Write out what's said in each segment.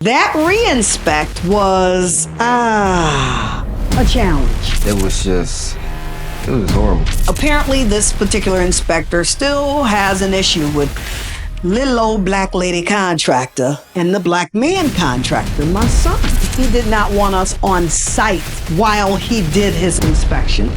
That re-inspect was, a challenge. It was horrible. Apparently, this particular inspector still has an issue with little old black lady contractor and the black man contractor, my son. He did not want us on site while he did his inspection.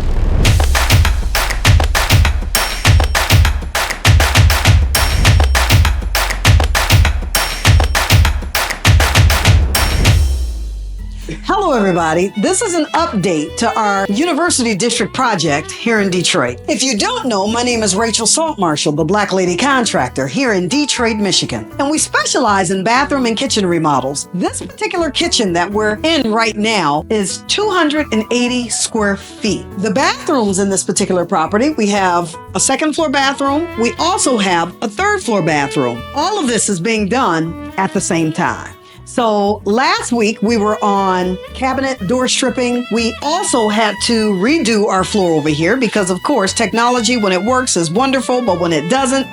Hello, everybody. This is an update to our University District project here in Detroit. If you don't know, my name is Rachel Saltmarshall, the Black Lady Contractor here in Detroit, Michigan. And we specialize in bathroom and kitchen remodels. This particular kitchen that we're in right now is 280 square feet. The bathrooms in this particular property, we have a second floor bathroom. We also have a third floor bathroom. All of this is being done at the same time. So last week we were on cabinet door stripping. We also had to redo our floor over here because, of course, technology, when it works, is wonderful, but when it doesn't,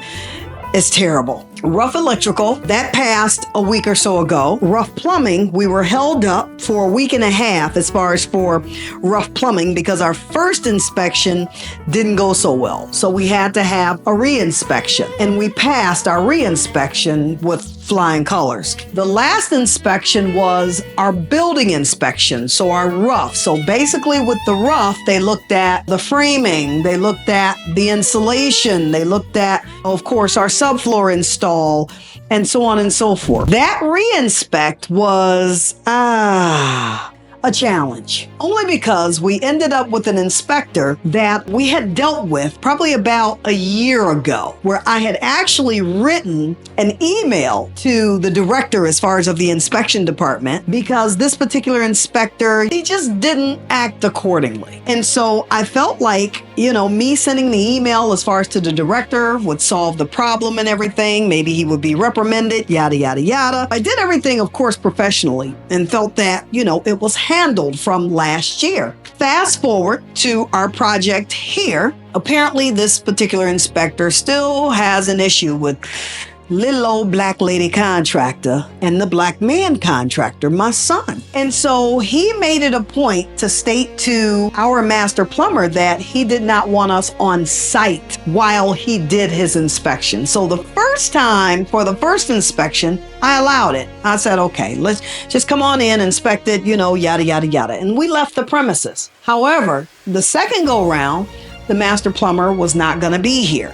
it's terrible. Rough electrical, that passed a week or so ago. Rough plumbing, we were held up for a week and a half as far as for rough plumbing because our first inspection didn't go so well. So we had to have a re-inspection, and we passed our re-inspection with flying colors. The last inspection was our building inspection, so our rough. So basically with the rough, they looked at the framing, they looked at the insulation, they looked at, of course, our subfloor install, and so on and so forth. That re-inspect was, a challenge. Only because we ended up with an inspector that we had dealt with probably about a year ago, where I had actually written an email to the director as far as of the inspection department, because this particular inspector, he just didn't act accordingly. And so I felt like, me sending the email as far as to the director would solve the problem and everything. Maybe he would be reprimanded, yada, yada, yada. I did everything, of course, professionally and felt that, it was handled from last year. Fast forward to our project here. Apparently, this particular inspector still has an issue with little old black lady contractor and the black man contractor, my son. And so he made it a point to state to our master plumber that he did not want us on site while he did his inspection. So the first time for the first inspection, I allowed it. I said, okay, let's just come on in, inspect it, yada, yada, yada. And we left the premises. However, the second go round, the master plumber was not going to be here.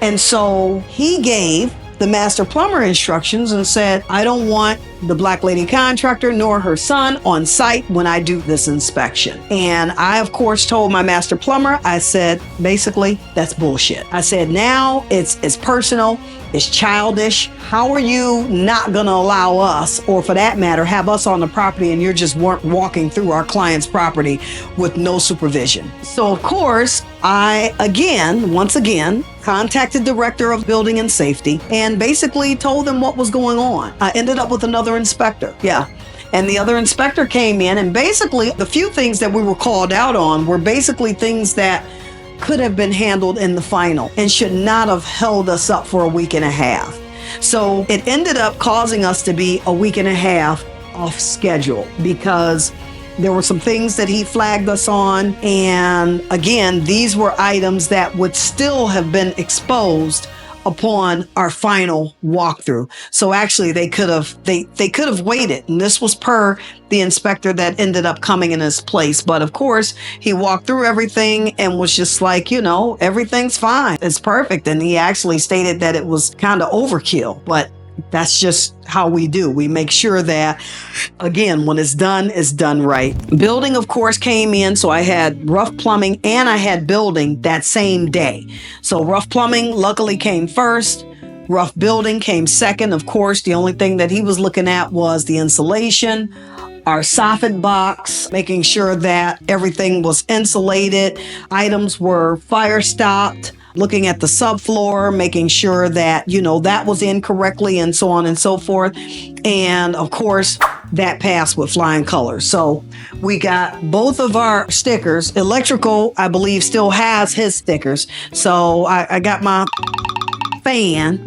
And so he gave the master plumber instructions and said, I don't want the black lady contractor nor her son on site when I do this inspection. And I, of course, told my master plumber, I said, basically, that's bullshit. I said, now it's personal, it's childish. How are you not going to allow us, or for that matter, have us on the property and you're just walking through our client's property with no supervision? So, of course, I, once again, contacted Director of Building and Safety and basically told them what was going on. I ended up with another inspector. Yeah. And the other inspector came in, and basically the few things that we were called out on were basically things that could have been handled in the final and should not have held us up for a week and a half. So it ended up causing us to be a week and a half off schedule because there were some things that he flagged us on. And again, these were items that would still have been exposed upon our final walkthrough. So actually they could have waited. And this was per the inspector that ended up coming in his place. But of course, he walked through everything and was just like, everything's fine. It's perfect. And he actually stated that it was kind of overkill, but that's just how we do. We make sure that, again, when it's done right. Building, of course, came in. So I had rough plumbing and I had building that same day. So rough plumbing luckily came first. Rough building came second. Of course, the only thing that he was looking at was the insulation, our soffit box, making sure that everything was insulated, items were fire stopped, looking at the subfloor, making sure that, that was in correctly and so on and so forth. And of course, that passed with flying colors. So we got both of our stickers. Electrical, I believe, still has his stickers. So I got my fan,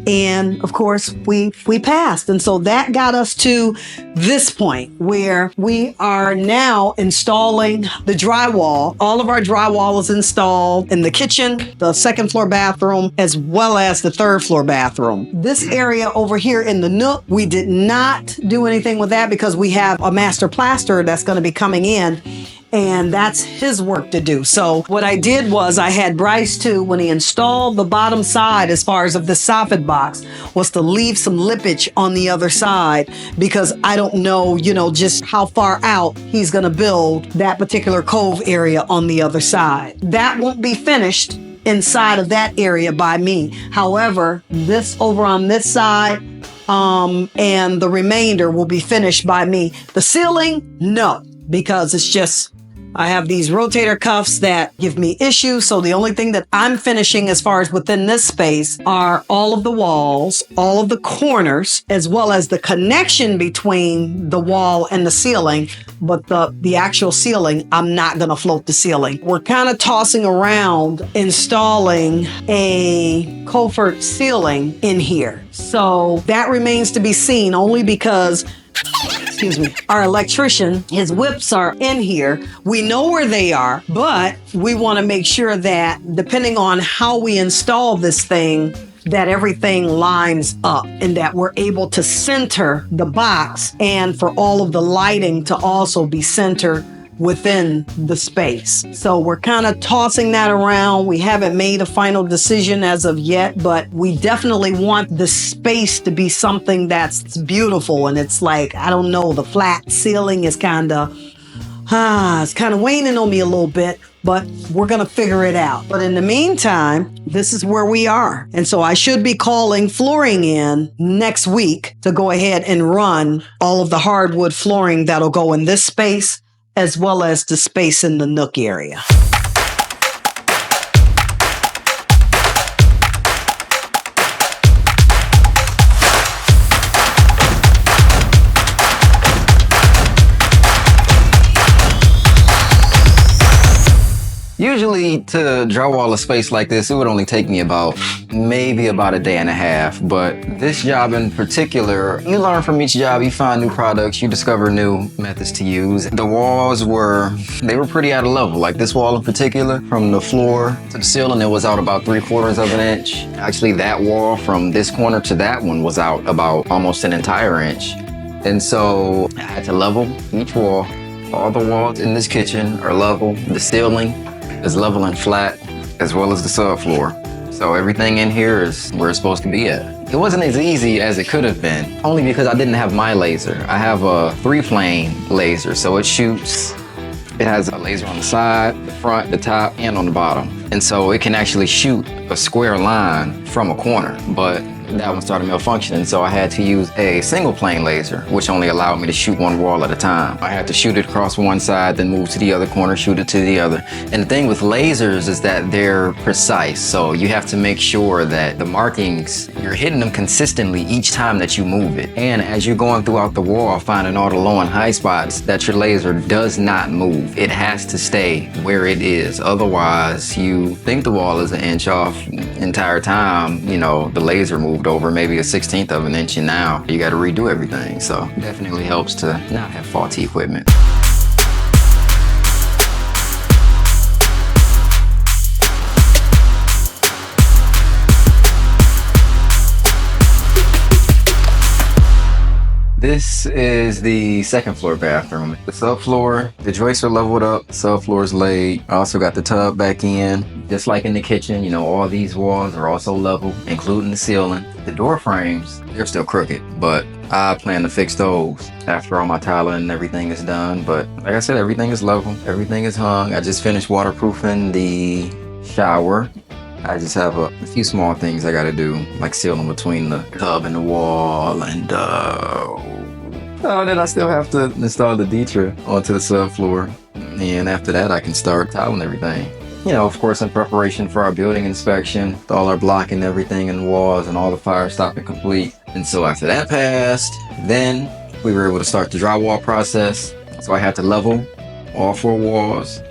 and of course we passed. And so that got us to this point where we are now installing the drywall. All of our drywall is installed in the kitchen, the second floor bathroom, as well as the third floor bathroom. This area over here in the nook, we did not do anything with that because we have a master plasterer that's going to be coming in, and that's his work to do. So what I did was I had Bryce too, when he installed the bottom side as far as of the soffit box, was to leave some lippage on the other side because I don't know, just how far out he's going to build that particular cove area on the other side. That won't be finished inside of that area by me. However, this over on this side, and the remainder will be finished by me. The ceiling, no, because it's just, I have these rotator cuffs that give me issues. So the only thing that I'm finishing as far as within this space are all of the walls, all of the corners, as well as the connection between the wall and the ceiling. But the actual ceiling, I'm not going to float the ceiling. We're kind of tossing around installing a Cofort ceiling in here. So that remains to be seen, only because our electrician, his whips are in here. We know where they are, but we want to make sure that depending on how we install this thing, that everything lines up and that we're able to center the box and for all of the lighting to also be centered within the space. So we're kind of tossing that around. We haven't made a final decision as of yet, but we definitely want the space to be something that's beautiful. And it's like, I don't know, the flat ceiling is it's kind of waning on me a little bit, but we're going to figure it out. But in the meantime, this is where we are. And so I should be calling flooring in next week to go ahead and run all of the hardwood flooring that'll go in this space, as well as the space in the nook area. Usually to drywall a space like this, it would only take me maybe about a day and a half. But this job in particular, you learn from each job, you find new products, you discover new methods to use. The walls were pretty out of level. Like this wall in particular, from the floor to the ceiling, it was out about 3/4 of an inch. Actually, that wall from this corner to that one was out about almost an entire inch. And so I had to level each wall. All the walls in this kitchen are level. The ceiling is level and flat, as well as the subfloor. So everything in here is where it's supposed to be at. It wasn't as easy as it could have been, only because I didn't have my laser. I have a 3-plane laser, so it has a laser on the side, the front, the top, and on the bottom. And so it can actually shoot a square line from a corner, but that one started malfunctioning, so I had to use a single plane laser, which only allowed me to shoot one wall at a time. I had to shoot it across one side, then move to the other corner, shoot it to the other. And the thing with lasers is that they're precise, so you have to make sure that the markings, you're hitting them consistently each time that you move it. And as you're going throughout the wall, finding all the low and high spots, that your laser does not move. It has to stay where it is. Otherwise, you think the wall is an inch off entire time, the laser moved over maybe a 1/16 of an inch, and now you got to redo everything. So it definitely helps to not have faulty equipment. This is the second floor bathroom. The subfloor, the joists are leveled up, the subfloor is laid. I also got the tub back in. Just like in the kitchen, all these walls are also level, including the ceiling. The door frames, they're still crooked, but I plan to fix those after all my tiling and everything is done. But like I said, everything is level, everything is hung. I just finished waterproofing the shower. I just have a few small things I gotta do, like sealing between the tub and the wall, and then I still have to install the Ditra onto the subfloor. And after that, I can start tiling everything. Of course, in preparation for our building inspection, all our blocking and everything in the walls and all the fire stopping complete. And so after that passed, then we were able to start the drywall process. So I had to level all 4 walls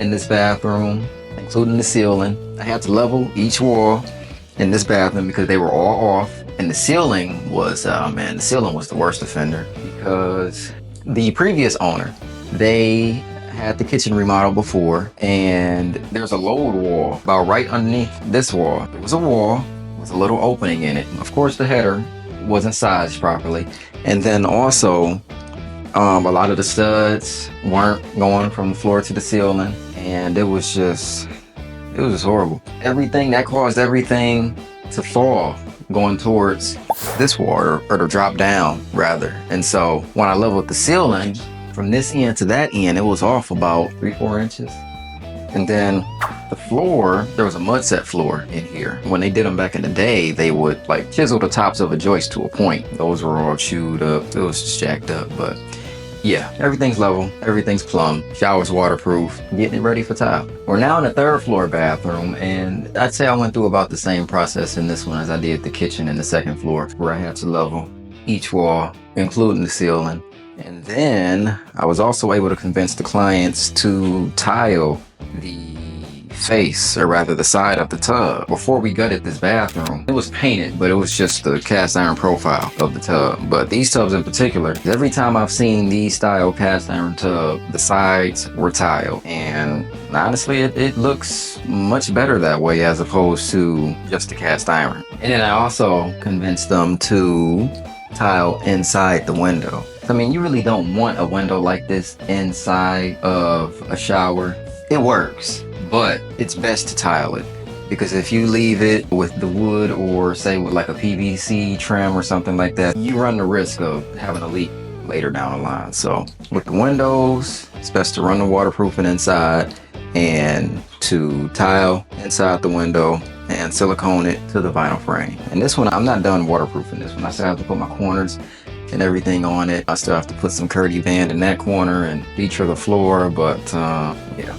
in this bathroom, including the ceiling. I had to level each wall in this bathroom because they were all off. And the ceiling was, the ceiling was the worst offender because the previous owner, they had the kitchen remodeled before, and there's a load wall about right underneath this wall. There was a wall with a little opening in it. Of course, the header wasn't sized properly. And then also, a lot of the studs weren't going from the floor to the ceiling, and it was just horrible. Everything that caused everything to fall going towards this wall, or to drop down rather. And so when I leveled the ceiling from this end to that end, it was off about 3-4 inches. And then the floor, there was a mud set floor in here. When they did them back in the day, they would like chisel the tops of a joist to a point. Those were all chewed up. It was just jacked up. But yeah, everything's level, everything's plumb, shower's waterproof, getting it ready for tile. We're now in the 3rd floor bathroom, and I'd say I went through about the same process in this one as I did the kitchen in the 2nd floor, where I had to level each wall, including the ceiling. And then I was also able to convince the clients to tile the face, or rather the side of the tub. Before we gutted this bathroom, it was painted, but it was just the cast iron profile of the tub. But these tubs in particular, every time I've seen these style cast iron tub, the sides were tiled. And honestly, it looks much better that way as opposed to just the cast iron. And then I also convinced them to tile inside the window. I mean, you really don't want a window like this inside of a shower. It works, but it's best to tile it, because if you leave it with the wood, or say with like a PVC trim or something like that, you run the risk of having a leak later down the line. So with the windows, it's best to run the waterproofing inside and to tile inside the window and silicone it to the vinyl frame. And this one, I'm not done waterproofing this one. I still have to put my corners and everything on it. I still have to put some Curdy band in that corner and feature the floor, but yeah.